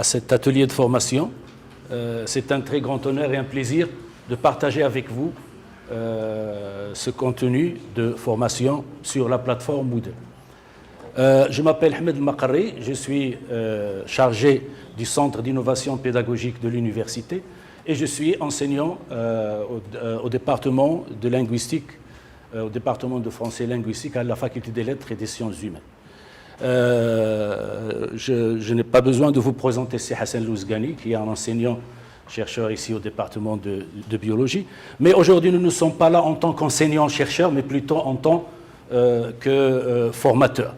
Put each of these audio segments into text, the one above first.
à cet atelier de formation. C'est un très grand honneur et un plaisir de partager avec vous ce contenu de formation sur la plateforme Moodle. Je m'appelle Ahmed El-Makarri, je suis chargé du Centre d'innovation pédagogique de l'université et je suis enseignant au département de linguistique, au département de français linguistique à la faculté des lettres et des sciences humaines. Je n'ai pas besoin de vous présenter c'est Hassan Louzgani, qui est un enseignant chercheur ici au département de biologie. Mais aujourd'hui, nous ne sommes pas là en tant qu'enseignants-chercheurs, mais plutôt en tant que formateurs.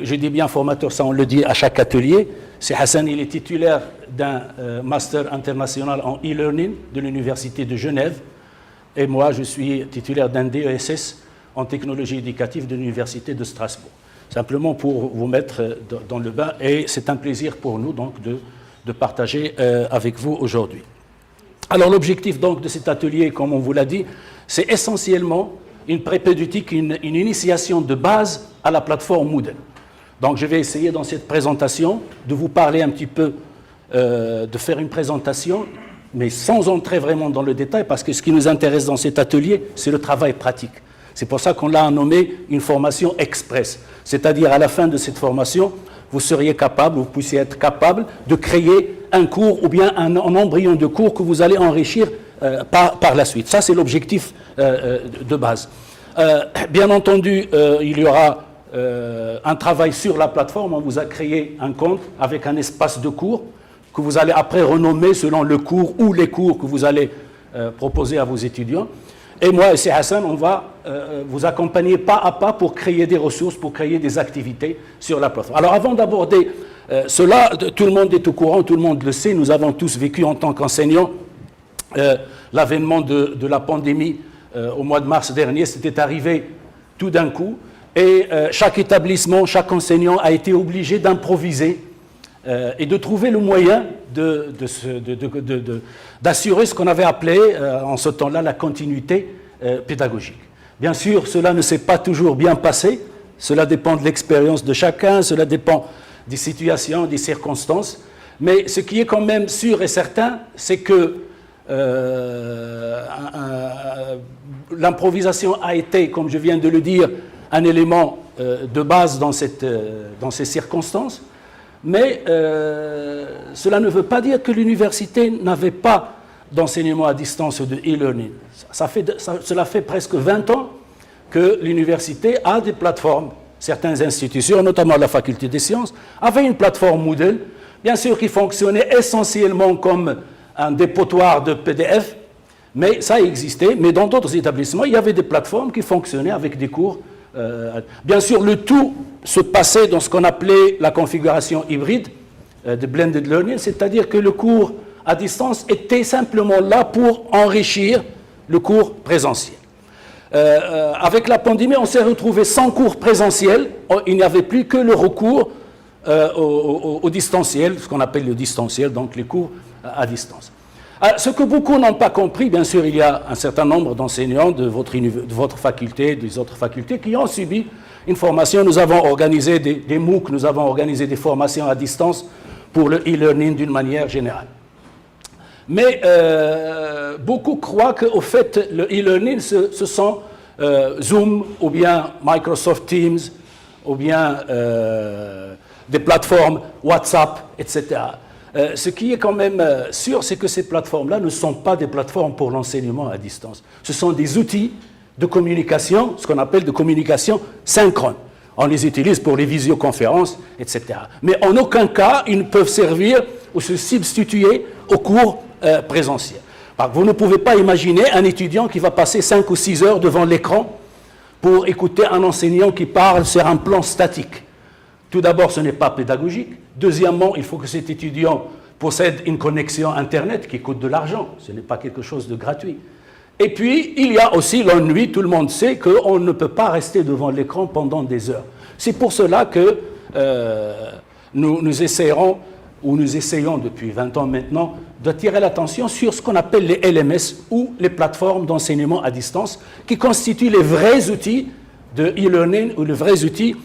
Je dis bien formateur, ça on le dit à chaque atelier. C'est Hassan, il est titulaire d'un master international en e-learning de l'Université de Genève. Et moi, je suis titulaire d'un DESS en technologie éducative de l'Université de Strasbourg. Simplement pour vous mettre dans le bain. Et c'est un plaisir pour nous donc de partager avec vous aujourd'hui. Alors l'objectif donc de cet atelier, comme on vous l'a dit, c'est essentiellement une prépédeutique, une initiation de base à la plateforme Moodle. Donc je vais essayer dans cette présentation de vous parler un petit peu, de faire une présentation, mais sans entrer vraiment dans le détail, parce que ce qui nous intéresse dans cet atelier, c'est le travail pratique. C'est pour ça qu'on l'a nommé une formation express. C'est-à-dire à la fin de cette formation, vous seriez capable, vous puissiez être capable de créer un cours ou bien un embryon de cours que vous allez enrichir par la suite. Ça, c'est l'objectif de base. Bien entendu, il y aura un travail sur la plateforme. On vous a créé un compte avec un espace de cours que vous allez après renommer selon le cours ou les cours que vous allez proposer à vos étudiants. Et moi et c'est Hassan, on va vous accompagner pas à pas pour créer des ressources, pour créer des activités sur la plateforme. Alors avant d'aborder cela, tout le monde est au courant, tout le monde le sait, nous avons tous vécu en tant qu'enseignants l'avènement de la pandémie au mois de mars dernier. C'était arrivé tout d'un coup et chaque établissement, chaque enseignant a été obligé d'improviser et de trouver le moyen d'assurer ce qu'on avait appelé en ce temps-là la continuité pédagogique. Bien sûr, cela ne s'est pas toujours bien passé, cela dépend de l'expérience de chacun, cela dépend des situations, des circonstances, mais ce qui est quand même sûr et certain, c'est que l'improvisation a été, comme je viens de le dire, un élément de base dans ces circonstances. Mais cela ne veut pas dire que l'université n'avait pas d'enseignement à distance de e-learning. Cela fait presque 20 ans que l'université a des plateformes. Certaines institutions, notamment la faculté des sciences, avaient une plateforme Moodle, bien sûr qui fonctionnait essentiellement comme un dépotoir de PDF, mais ça existait. Mais dans d'autres établissements, il y avait des plateformes qui fonctionnaient avec des cours. Bien sûr, le tout se passait dans ce qu'on appelait la configuration hybride de blended learning, c'est-à-dire que le cours à distance était simplement là pour enrichir le cours présentiel. Avec la pandémie, on s'est retrouvé sans cours présentiel, il n'y avait plus que le recours au distanciel, ce qu'on appelle le distanciel, donc les cours à distance. Ce que beaucoup n'ont pas compris, bien sûr, il y a un certain nombre d'enseignants de votre faculté, des autres facultés, qui ont subi une formation. Nous avons organisé des MOOC, nous avons organisé des formations à distance pour le e-learning d'une manière générale. Mais beaucoup croient qu'au fait, le e-learning, ce sont Zoom ou bien Microsoft Teams ou bien des plateformes WhatsApp, etc. Ce qui est quand même sûr, c'est que ces plateformes-là ne sont pas des plateformes pour l'enseignement à distance. Ce sont des outils de communication, ce qu'on appelle de communication synchrone. On les utilise pour les visioconférences, etc. Mais en aucun cas, ils ne peuvent servir ou se substituer aux cours présentiels. Vous ne pouvez pas imaginer un étudiant qui va passer 5 ou 6 heures devant l'écran pour écouter un enseignant qui parle sur un plan statique. Tout d'abord, ce n'est pas pédagogique. Deuxièmement, il faut que cet étudiant possède une connexion Internet qui coûte de l'argent. Ce n'est pas quelque chose de gratuit. Et puis, il y a aussi l'ennui. Tout le monde sait qu'on ne peut pas rester devant l'écran pendant des heures. C'est pour cela que nous essayons depuis 20 ans maintenant d'attirer l'attention sur ce qu'on appelle les LMS ou les plateformes d'enseignement à distance qui constituent les vrais outils de e-learning ou les vrais outils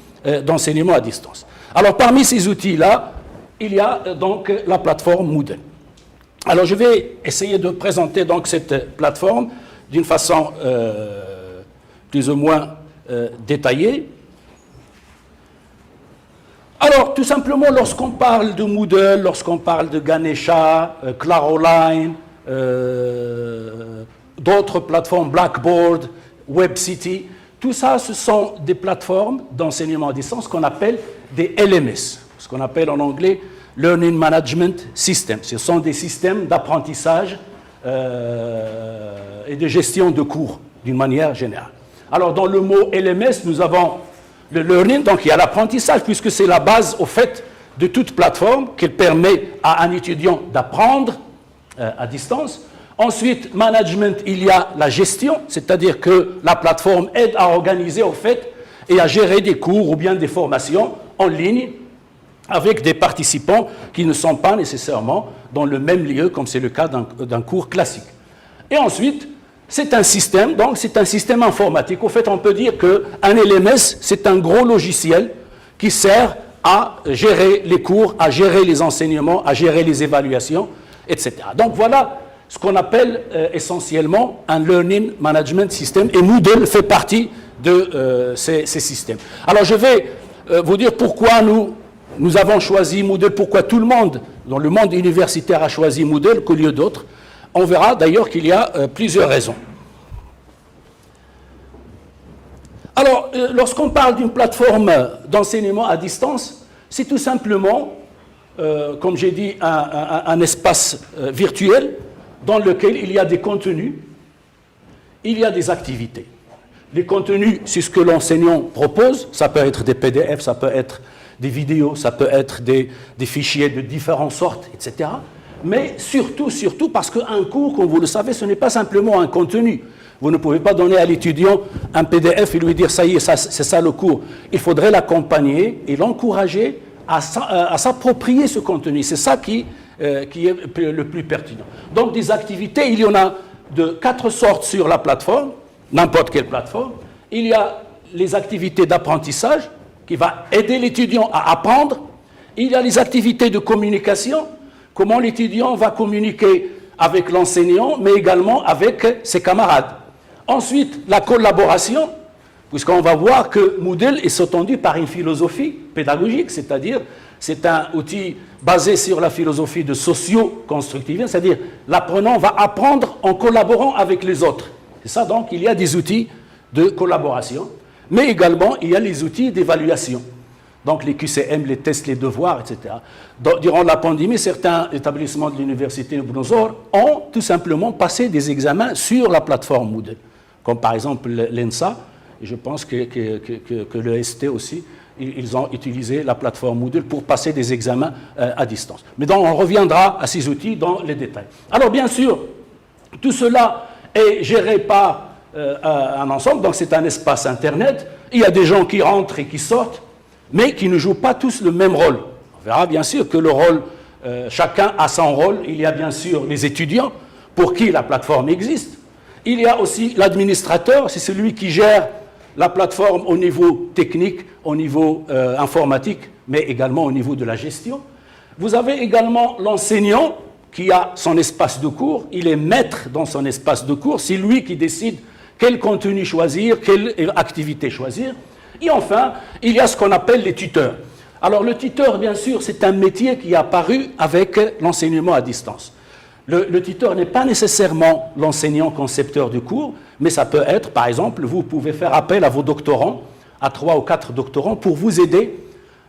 d'enseignement à distance. Alors, parmi ces outils-là, il y a donc la plateforme Moodle. Alors je vais essayer de présenter donc cette plateforme d'une façon plus ou moins détaillée. Alors tout simplement, lorsqu'on parle de Moodle, lorsqu'on parle de Ganesha, Claroline, d'autres plateformes, Blackboard, WebCity, tout ça, ce sont des plateformes d'enseignement à distance qu'on appelle des LMS, ce qu'on appelle en anglais Learning Management System. Ce sont des systèmes d'apprentissage et de gestion de cours d'une manière générale. Alors dans le mot LMS, nous avons le learning, donc il y a l'apprentissage, puisque c'est la base au fait de toute plateforme qui permet à un étudiant d'apprendre à distance. Ensuite, management, il y a la gestion, c'est-à-dire que la plateforme aide à organiser au fait et à gérer des cours ou bien des formations en ligne avec des participants qui ne sont pas nécessairement dans le même lieu, comme c'est le cas d'un cours classique. Et ensuite, c'est un système, donc c'est un système informatique. Au fait, on peut dire qu'un LMS, c'est un gros logiciel qui sert à gérer les cours, à gérer les enseignements, à gérer les évaluations, etc. Donc voilà ce qu'on appelle essentiellement un Learning Management System, et Moodle fait partie de ces systèmes. Alors je vais vous dire pourquoi nous avons choisi Moodle, pourquoi tout le monde, dans le monde universitaire, a choisi Moodle qu'au lieu d'autres. On verra d'ailleurs qu'il y a plusieurs raisons. Alors, lorsqu'on parle d'une plateforme d'enseignement à distance, c'est tout simplement, comme j'ai dit, un espace virtuel dans lequel il y a des contenus, il y a des activités. Les contenus, c'est ce que l'enseignant propose, ça peut être des PDF, ça peut être des vidéos, ça peut être des fichiers de différentes sortes, etc. Mais surtout parce qu'un cours, comme vous le savez, ce n'est pas simplement un contenu. Vous ne pouvez pas donner à l'étudiant un PDF et lui dire « ça y est, c'est ça le cours ». Il faudrait l'accompagner et l'encourager à s'approprier ce contenu. C'est ça qui est le plus pertinent. Donc des activités, il y en a de 4 sortes sur la plateforme, n'importe quelle plateforme. Il y a les activités d'apprentissage qui va aider l'étudiant à apprendre. Il y a les activités de communication, comment l'étudiant va communiquer avec l'enseignant, mais également avec ses camarades. Ensuite, la collaboration, puisqu'on va voir que Moodle est sous-tendu par une philosophie pédagogique, c'est-à-dire c'est un outil basé sur la philosophie de socio-constructivisme, c'est-à-dire l'apprenant va apprendre en collaborant avec les autres. C'est ça, donc, il y a des outils de collaboration, mais également il y a les outils d'évaluation. Donc les QCM, les tests, les devoirs, etc. Durant la pandémie, certains établissements de l'université de Buenos Aires ont tout simplement passé des examens sur la plateforme Moodle, comme par exemple l'ENSA, et je pense que le ST aussi, ils ont utilisé la plateforme Moodle pour passer des examens à distance. Mais donc on reviendra à ces outils dans les détails. Alors bien sûr, tout cela est géré par un ensemble, donc c'est un espace Internet, il y a des gens qui rentrent et qui sortent, mais qui ne jouent pas tous le même rôle. On verra bien sûr que le rôle, chacun a son rôle. Il y a bien sûr les étudiants pour qui la plateforme existe. Il y a aussi l'administrateur, c'est celui qui gère la plateforme au niveau technique, au niveau informatique, mais également au niveau de la gestion. Vous avez également l'enseignant qui a son espace de cours, il est maître dans son espace de cours, c'est lui qui décide quel contenu choisir, quelle activité choisir. Et enfin, il y a ce qu'on appelle les tuteurs. Alors le tuteur, bien sûr, c'est un métier qui est apparu avec l'enseignement à distance. Le tuteur n'est pas nécessairement l'enseignant concepteur du cours, mais ça peut être, par exemple, vous pouvez faire appel à vos doctorants, à 3 ou 4 doctorants, pour vous aider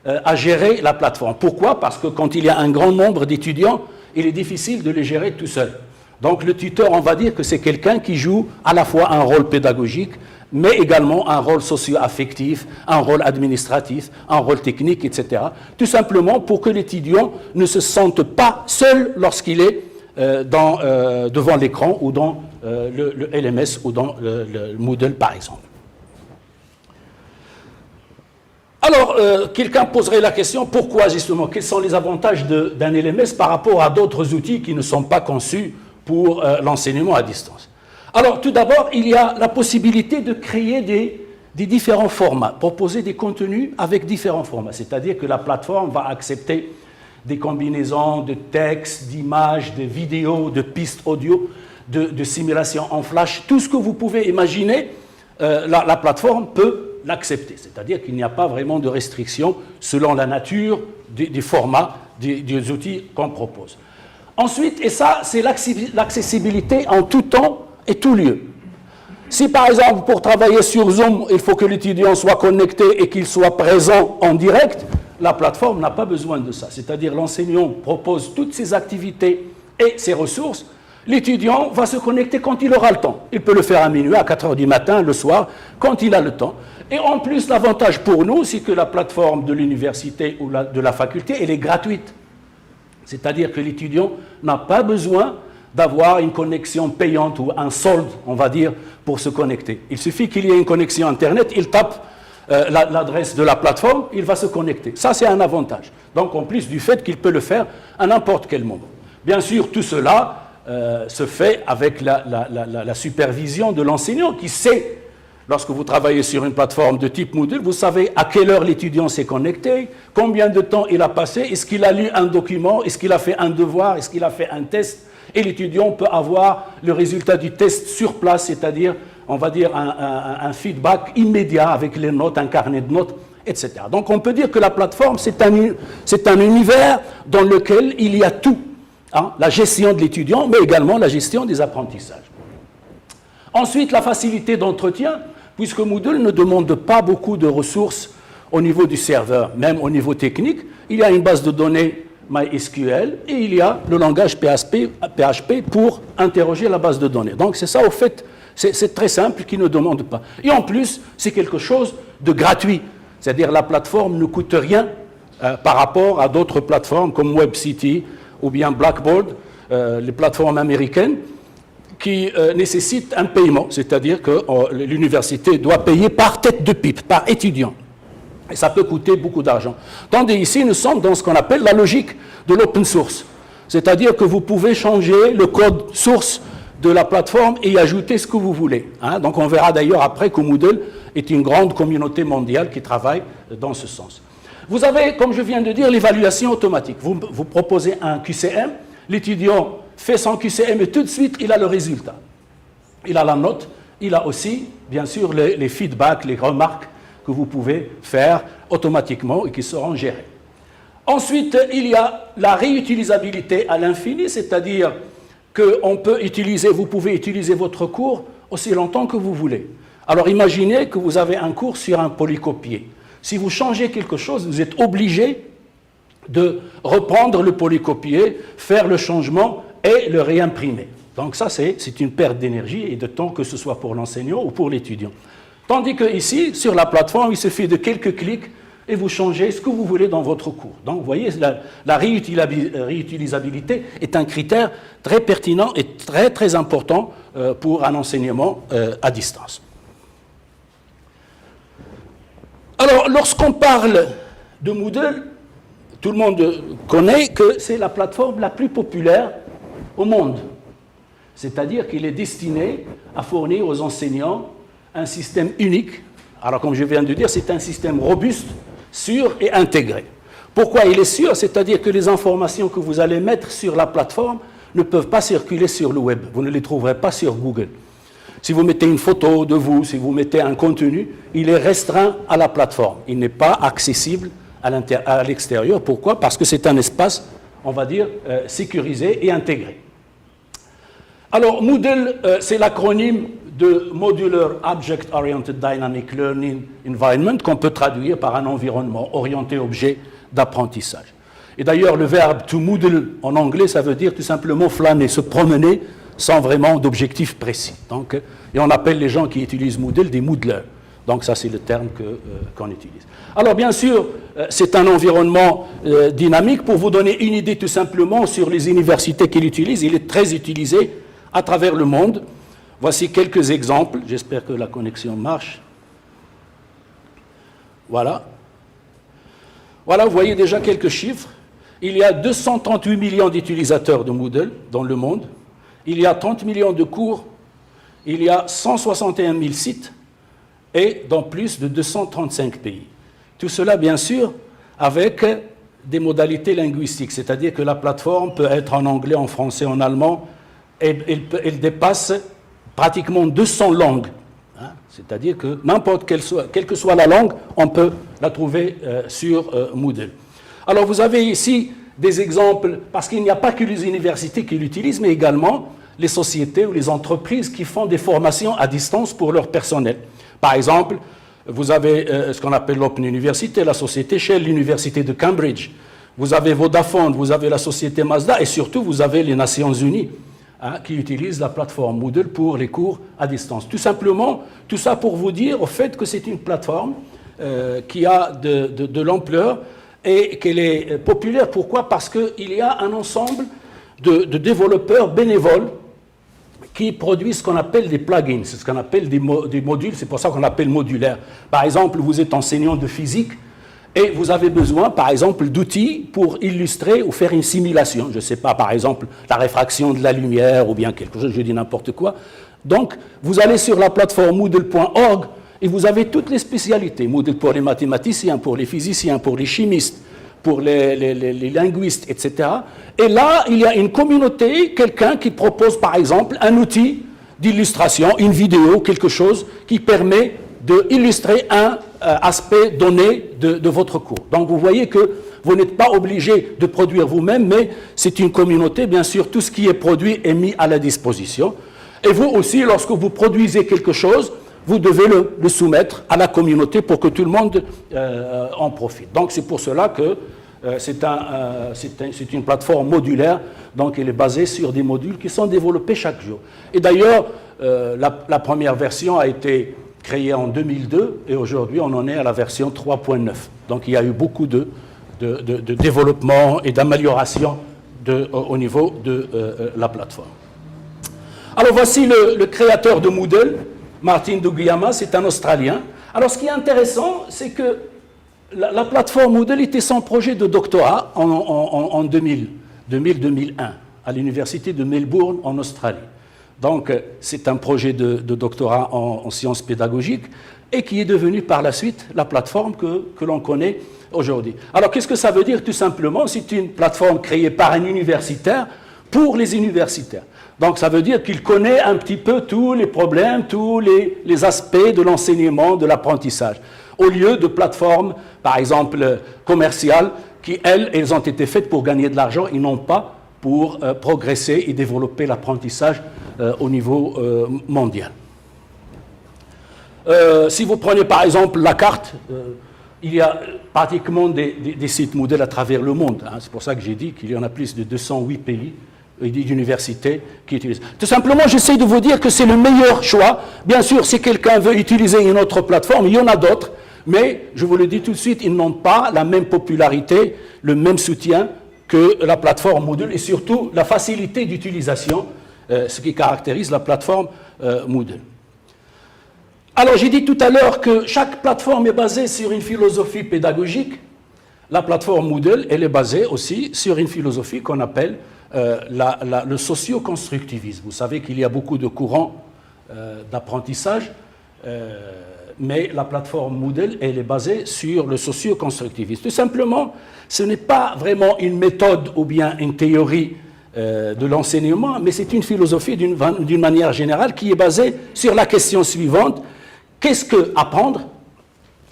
à gérer la plateforme. Pourquoi? Parce que quand il y a un grand nombre d'étudiants, il est difficile de les gérer tout seul. Donc le tuteur, on va dire que c'est quelqu'un qui joue à la fois un rôle pédagogique, mais également un rôle socio-affectif, un rôle administratif, un rôle technique, etc. Tout simplement pour que l'étudiant ne se sente pas seul lorsqu'il est devant l'écran ou dans le LMS ou dans le Moodle, par exemple. Alors, quelqu'un poserait la question, pourquoi justement? Quels sont les avantages d'un LMS par rapport à d'autres outils qui ne sont pas conçus pour l'enseignement à distance? Alors, tout d'abord, il y a la possibilité de créer des différents formats, proposer des contenus avec différents formats. C'est-à-dire que la plateforme va accepter des combinaisons de textes, d'images, de vidéos, de pistes audio, de simulations en flash. Tout ce que vous pouvez imaginer, la plateforme peut l'accepter. C'est-à-dire qu'il n'y a pas vraiment de restrictions selon la nature des formats des outils qu'on propose. Ensuite, et ça, c'est l'accessibilité en tout temps et tout lieu. Si par exemple, pour travailler sur Zoom, il faut que l'étudiant soit connecté et qu'il soit présent en direct, la plateforme n'a pas besoin de ça. C'est-à-dire l'enseignant propose toutes ses activités et ses ressources. L'étudiant va se connecter quand il aura le temps. Il peut le faire à minuit, à 4 heures du matin, le soir, quand il a le temps. Et en plus, l'avantage pour nous, c'est que la plateforme de l'université ou de la faculté, elle est gratuite. C'est-à-dire que l'étudiant n'a pas besoin d'avoir une connexion payante ou un solde, on va dire, pour se connecter. Il suffit qu'il y ait une connexion Internet, il tape l'adresse de la plateforme, il va se connecter. Ça, c'est un avantage. Donc, en plus du fait qu'il peut le faire à n'importe quel moment. Bien sûr, tout cela se fait avec la supervision de l'enseignant qui sait, lorsque vous travaillez sur une plateforme de type Moodle, vous savez à quelle heure l'étudiant s'est connecté, combien de temps il a passé, est-ce qu'il a lu un document, est-ce qu'il a fait un devoir, est-ce qu'il a fait un test. Et l'étudiant peut avoir le résultat du test sur place, c'est-à-dire, on va dire, un feedback immédiat avec les notes, un carnet de notes, etc. Donc on peut dire que la plateforme, c'est un univers dans lequel il y a tout. La gestion de l'étudiant, mais également la gestion des apprentissages. Ensuite, la facilité d'entretien, puisque Moodle ne demande pas beaucoup de ressources au niveau du serveur, même au niveau technique. Il y a une base de données MySQL et il y a le langage PHP pour interroger la base de données. Donc c'est ça, au fait, c'est très simple, qui ne demande pas. Et en plus, c'est quelque chose de gratuit, c'est-à-dire la plateforme ne coûte rien par rapport à d'autres plateformes comme WebCity ou bien Blackboard, les plateformes américaines, qui nécessitent un paiement, c'est-à-dire que l'université doit payer par tête de pipe, par étudiant. Et ça peut coûter beaucoup d'argent. Tandis ici, nous sommes dans ce qu'on appelle la logique de l'open source. C'est-à-dire que vous pouvez changer le code source de la plateforme et y ajouter ce que vous voulez. Donc on verra d'ailleurs après que Moodle est une grande communauté mondiale qui travaille dans ce sens. Vous avez, comme je viens de dire, l'évaluation automatique. Vous proposez un QCM, l'étudiant fait son QCM et tout de suite, il a le résultat. Il a la note, il a aussi, bien sûr, les feedbacks, les remarques que vous pouvez faire automatiquement et qui seront gérées. Ensuite, il y a la réutilisabilité à l'infini, c'est-à-dire que vous pouvez utiliser votre cours aussi longtemps que vous voulez. Alors imaginez que vous avez un cours sur un polycopier. Si vous changez quelque chose, vous êtes obligé de reprendre le polycopier, faire le changement et le réimprimer. Donc ça, c'est une perte d'énergie et de temps, que ce soit pour l'enseignant ou pour l'étudiant. Tandis que ici, sur la plateforme, il suffit de quelques clics et vous changez ce que vous voulez dans votre cours. Donc vous voyez, la réutilisabilité est un critère très pertinent et très très important pour un enseignement à distance. Alors, lorsqu'on parle de Moodle, tout le monde connaît que c'est la plateforme la plus populaire au monde. C'est-à-dire qu'il est destiné à fournir aux enseignants un système unique. Alors, comme je viens de dire, c'est un système robuste, sûr et intégré. Pourquoi il est sûr? C'est-à-dire que les informations que vous allez mettre sur la plateforme ne peuvent pas circuler sur le web. Vous ne les trouverez pas sur Google. Si vous mettez une photo de vous, si vous mettez un contenu, il est restreint à la plateforme. Il n'est pas accessible à l'extérieur. Pourquoi? Parce que c'est un espace, on va dire, sécurisé et intégré. Alors, Moodle, c'est l'acronyme de Modular Object Oriented Dynamic Learning Environment, qu'on peut traduire par un environnement orienté objet d'apprentissage. Et d'ailleurs, le verbe to moodle en anglais, ça veut dire tout simplement flâner, se promener sans vraiment d'objectif précis. Donc, et on appelle les gens qui utilisent Moodle des moodlers. Donc ça, c'est le terme qu'on utilise. Alors bien sûr, c'est un environnement dynamique. Pour vous donner une idée tout simplement sur les universités qu'il utilise, il est très utilisé à travers le monde. Voici quelques exemples. J'espère que la connexion marche. Voilà. Voilà, vous voyez déjà quelques chiffres. Il y a 238 millions d'utilisateurs de Moodle dans le monde. Il y a 30 millions de cours. Il y a 161 000 sites et dans plus de 235 pays. Tout cela, bien sûr, avec des modalités linguistiques, c'est-à-dire que la plateforme peut être en anglais, en français, en allemand, et elle dépasse pratiquement 200 langues. Hein, c'est-à-dire que n'importe quelle que soit la langue, on peut la trouver sur Moodle. Alors vous avez ici des exemples, parce qu'il n'y a pas que les universités qui l'utilisent, mais également les sociétés ou les entreprises qui font des formations à distance pour leur personnel. Par exemple, vous avez ce qu'on appelle l'Open University, la société Shell, l'université de Cambridge. Vous avez Vodafone, vous avez la société Mazda et surtout vous avez les Nations Unies qui utilisent la plateforme Moodle pour les cours à distance. Tout simplement, tout ça pour vous dire au fait que c'est une plateforme qui a de l'ampleur et qu'elle est populaire. Pourquoi? Parce qu'il y a un ensemble de développeurs bénévoles qui produisent ce qu'on appelle des plugins, c'est ce qu'on appelle des modules, c'est pour ça qu'on appelle modulaire. Par exemple, vous êtes enseignant de physique et vous avez besoin, par exemple, d'outils pour illustrer ou faire une simulation. Je ne sais pas, par exemple, la réfraction de la lumière ou bien quelque chose, je dis n'importe quoi. Donc, vous allez sur la plateforme moodle.org et vous avez toutes les spécialités. Moodle pour les mathématiciens, pour les physiciens, pour les chimistes, pour les linguistes, etc. Et là, il y a une communauté, quelqu'un qui propose, par exemple, un outil d'illustration, une vidéo, quelque chose qui permet d'illustrer un aspect donné de votre cours. Donc, vous voyez que vous n'êtes pas obligé de produire vous-même, mais c'est une communauté, bien sûr, tout ce qui est produit est mis à la disposition. Et vous aussi, lorsque vous produisez quelque chose, vous devez le soumettre à la communauté pour que tout le monde en profite. Donc c'est pour cela que c'est une plateforme modulaire, donc elle est basée sur des modules qui sont développés chaque jour. Et d'ailleurs, la première version a été créée en 2002 et aujourd'hui on en est à la version 3.9. Donc il y a eu beaucoup de développement et d'amélioration au niveau de la plateforme. Alors voici le créateur de Moodle, Martin Duguyama, c'est un Australien. Alors ce qui est intéressant, c'est que la plateforme Moodle était son projet de doctorat en 2000-2001 à l'université de Melbourne en Australie. Donc c'est un projet de doctorat en sciences pédagogiques et qui est devenu par la suite la plateforme que l'on connaît aujourd'hui. Alors qu'est-ce que ça veut dire? Tout simplement, c'est une plateforme créée par un universitaire pour les universitaires. Donc ça veut dire qu'il connaît un petit peu tous les problèmes, tous les aspects de l'enseignement, de l'apprentissage, au lieu de plateformes, par exemple, commerciales, qui, elles ont été faites pour gagner de l'argent et non pas pour progresser et développer l'apprentissage au niveau mondial. Si vous prenez par exemple la carte, il y a pratiquement des sites Moodle à travers le monde. Hein. C'est pour ça que j'ai dit qu'il y en a plus de 208 pays et d'universités qui utilisent. Tout simplement, j'essaie de vous dire que c'est le meilleur choix. Bien sûr, si quelqu'un veut utiliser une autre plateforme, il y en a d'autres, mais je vous le dis tout de suite, ils n'ont pas la même popularité, le même soutien que la plateforme Moodle et surtout la facilité d'utilisation, ce qui caractérise la plateforme Moodle. Alors, j'ai dit tout à l'heure que chaque plateforme est basée sur une philosophie pédagogique. La plateforme Moodle, elle est basée aussi sur une philosophie qu'on appelle le socio-constructivisme. Vous savez qu'il y a beaucoup de courants d'apprentissage, mais la plateforme Moodle, elle est basée sur le socio-constructivisme. Tout simplement, ce n'est pas vraiment une méthode ou bien une théorie de l'enseignement, mais c'est une philosophie d'une manière générale qui est basée sur la question suivante. Qu'est-ce que apprendre?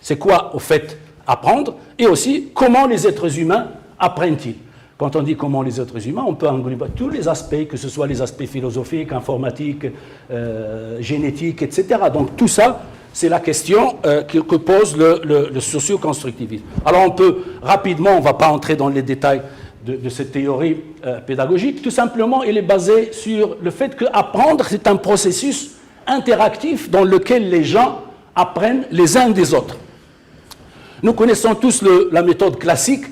C'est quoi, au fait, apprendre? Et aussi, comment les êtres humains apprennent-ils? Quand on dit comment les êtres humains, on peut englober tous les aspects, que ce soit les aspects philosophiques, informatiques, génétiques, etc. Donc tout ça, c'est la question que pose le socio-constructivisme. Alors on peut rapidement, on ne va pas entrer dans les détails de cette théorie pédagogique, tout simplement, elle est basée sur le fait qu'apprendre, c'est un processus interactif dans lequel les gens apprennent les uns des autres. Nous connaissons tous la méthode classique,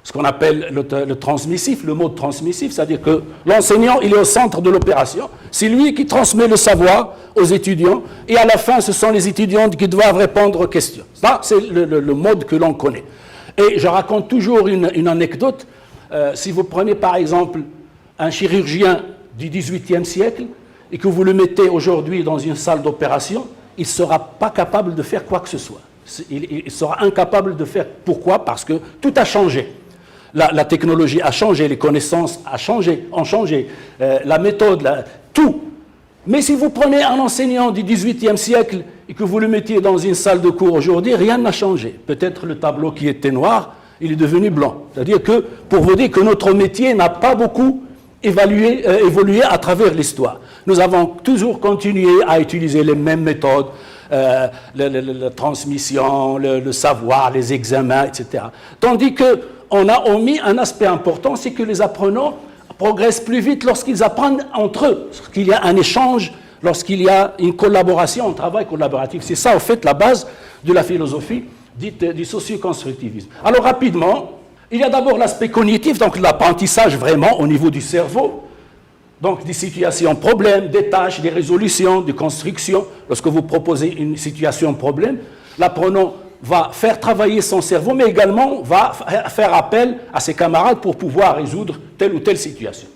ce qu'on appelle le transmissif, le mode transmissif, c'est-à-dire que l'enseignant, il est au centre de l'opération, c'est lui qui transmet le savoir aux étudiants, et à la fin, ce sont les étudiants qui doivent répondre aux questions. Ça, c'est le mode que l'on connaît. Et je raconte toujours une anecdote. Si vous prenez par exemple un chirurgien du XVIIIe siècle, et que vous le mettez aujourd'hui dans une salle d'opération, il ne sera pas capable de faire quoi que ce soit. Il sera incapable de faire. Pourquoi? Parce que tout a changé. La technologie a changé, les connaissances ont changé, la méthode, tout. Mais si vous prenez un enseignant du XVIIIe siècle et que vous le mettiez dans une salle de cours aujourd'hui, rien n'a changé. Peut-être le tableau qui était noir, il est devenu blanc. C'est-à-dire que, pour vous dire que notre métier n'a pas beaucoup évolué à travers l'histoire. Nous avons toujours continué à utiliser les mêmes méthodes, la transmission, le savoir, les examens, etc. Tandis qu'on a omis un aspect important, c'est que les apprenants progressent plus vite lorsqu'ils apprennent entre eux, lorsqu'il y a un échange, lorsqu'il y a une collaboration, un travail collaboratif. C'est ça, en fait, la base de la philosophie dite du socio-constructivisme. Alors, rapidement, il y a d'abord l'aspect cognitif, donc l'apprentissage vraiment au niveau du cerveau, donc des situations problèmes, des tâches, des résolutions, des constructions. Lorsque vous proposez une situation problème, l'apprenant va faire travailler son cerveau, mais également va faire appel à ses camarades pour pouvoir résoudre telle ou telle situation.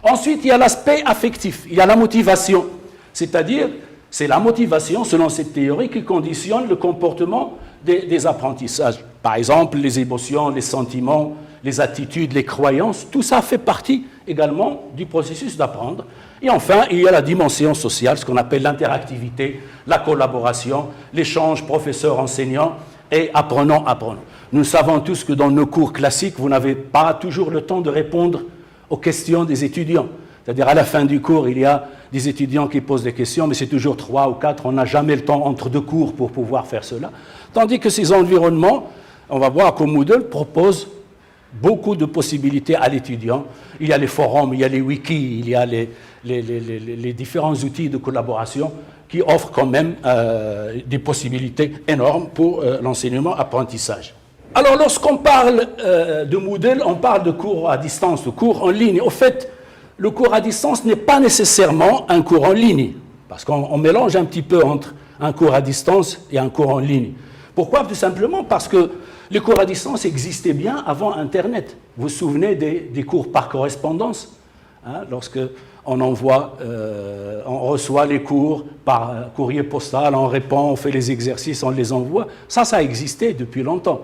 Ensuite, il y a l'aspect affectif, il y a la motivation, c'est-à-dire, c'est la motivation, selon cette théorie, qui conditionne le comportement des apprentissages. Par exemple, les émotions, les sentiments, les attitudes, les croyances, tout ça fait partie également du processus d'apprendre. Et enfin, il y a la dimension sociale, ce qu'on appelle l'interactivité, la collaboration, l'échange professeur-enseignant et apprenant-apprenant. Nous savons tous que dans nos cours classiques, vous n'avez pas toujours le temps de répondre aux questions des étudiants. C'est-à-dire à la fin du cours, il y a des étudiants qui posent des questions, mais c'est toujours 3 ou 4, on n'a jamais le temps entre 2 cours pour pouvoir faire cela. Tandis que ces environnements, on va voir que Moodle propose beaucoup de possibilités à l'étudiant. Il y a les forums, il y a les wikis, il y a les différents outils de collaboration qui offrent quand même des possibilités énormes pour l'enseignement-apprentissage. Alors, lorsqu'on parle de Moodle, on parle de cours à distance, de cours en ligne. Au fait, le cours à distance n'est pas nécessairement un cours en ligne, parce qu'on mélange un petit peu entre un cours à distance et un cours en ligne. Pourquoi? Tout simplement parce que les cours à distance existaient bien avant Internet. Vous vous souvenez des cours par correspondance, hein, lorsque on reçoit les cours par courrier postal, on répond, on fait les exercices, on les envoie. Ça existait depuis longtemps.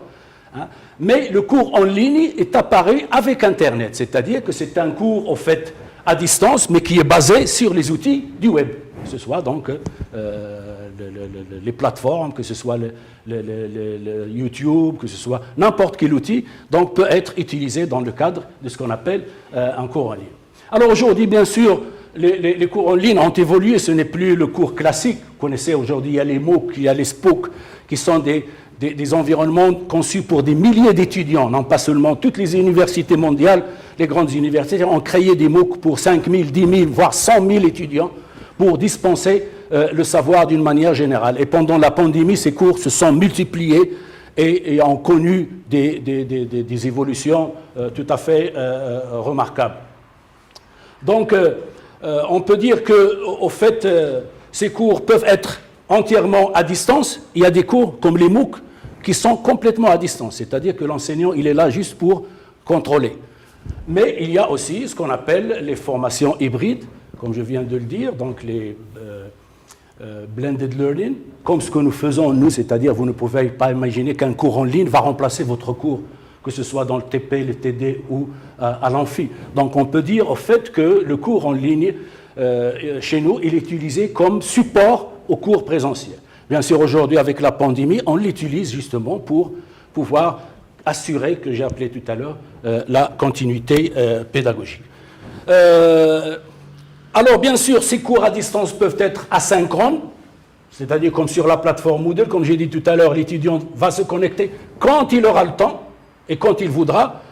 Hein. Mais le cours en ligne est apparu avec Internet, c'est-à-dire que c'est un cours, au fait, à distance, mais qui est basé sur les outils du web, que ce soit donc les plateformes, que ce soit le YouTube, que ce soit n'importe quel outil, donc peut être utilisé dans le cadre de ce qu'on appelle un cours en ligne. Alors aujourd'hui, bien sûr, les cours en ligne ont évolué, ce n'est plus le cours classique. Vous connaissez aujourd'hui, il y a les MOOC, il y a les SPOOC, qui sont des environnements conçus pour des milliers d'étudiants, non pas seulement toutes les universités mondiales, les grandes universités ont créé des MOOC pour 5 000, 10 000, voire 100 000 étudiants pour dispenser le savoir d'une manière générale. Et pendant la pandémie, ces cours se sont multipliés et ont connu des évolutions tout à fait remarquables. Donc, on peut dire qu'au fait, ces cours peuvent être entièrement à distance. Il y a des cours comme les MOOC qui sont complètement à distance, c'est-à-dire que l'enseignant, il est là juste pour contrôler. Mais il y a aussi ce qu'on appelle les formations hybrides, comme je viens de le dire, donc les blended learning, comme ce que nous faisons nous, c'est-à-dire vous ne pouvez pas imaginer qu'un cours en ligne va remplacer votre cours, que ce soit dans le TP, le TD ou à l'amphi. Donc on peut dire au fait que le cours en ligne, chez nous, il est utilisé comme support au cours présentiel. Bien sûr, aujourd'hui, avec la pandémie, on l'utilise justement pour pouvoir assurer, que j'ai appelé tout à l'heure, la continuité pédagogique. Alors, bien sûr, ces cours à distance peuvent être asynchrones, c'est-à-dire comme sur la plateforme Moodle, comme j'ai dit tout à l'heure, l'étudiant va se connecter quand il aura le temps et quand il voudra,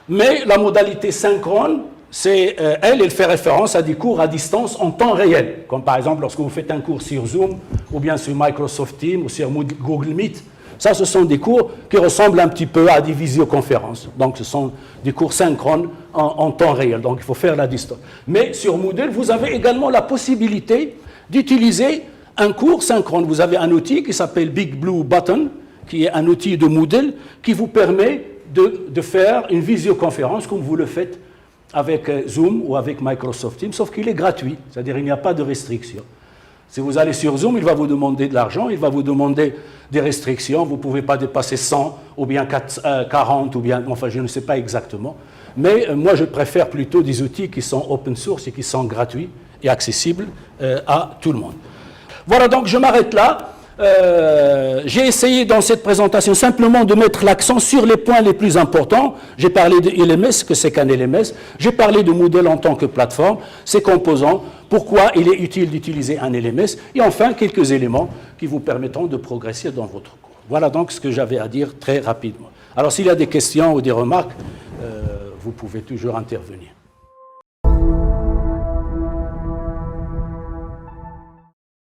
mais la modalité synchrone, c'est, elle fait référence à des cours à distance en temps réel, comme par exemple lorsque vous faites un cours sur Zoom, ou bien sur Microsoft Teams, ou sur Google Meet. Ça, ce sont des cours qui ressemblent un petit peu à des visioconférences. Donc, ce sont des cours synchrones en temps réel. Donc, il faut faire la distance. Mais sur Moodle, vous avez également la possibilité d'utiliser un cours synchrone. Vous avez un outil qui s'appelle Big Blue Button, qui est un outil de Moodle, qui vous permet de faire une visioconférence comme vous le faites avec Zoom ou avec Microsoft Teams, sauf qu'il est gratuit, c'est-à-dire il n'y a pas de restriction. Si vous allez sur Zoom, il va vous demander de l'argent, il va vous demander des restrictions, vous ne pouvez pas dépasser 100 ou bien 40 ou bien, enfin je ne sais pas exactement. Mais moi je préfère plutôt des outils qui sont open source et qui sont gratuits et accessibles à tout le monde. Voilà, donc je m'arrête là. J'ai essayé dans cette présentation simplement de mettre l'accent sur les points les plus importants. J'ai parlé de LMS, que c'est qu'un LMS. J'ai parlé de Moodle en tant que plateforme, ses composants, pourquoi il est utile d'utiliser un LMS, et enfin quelques éléments qui vous permettront de progresser dans votre cours. Voilà donc ce que j'avais à dire très rapidement. Alors s'il y a des questions ou des remarques, vous pouvez toujours intervenir.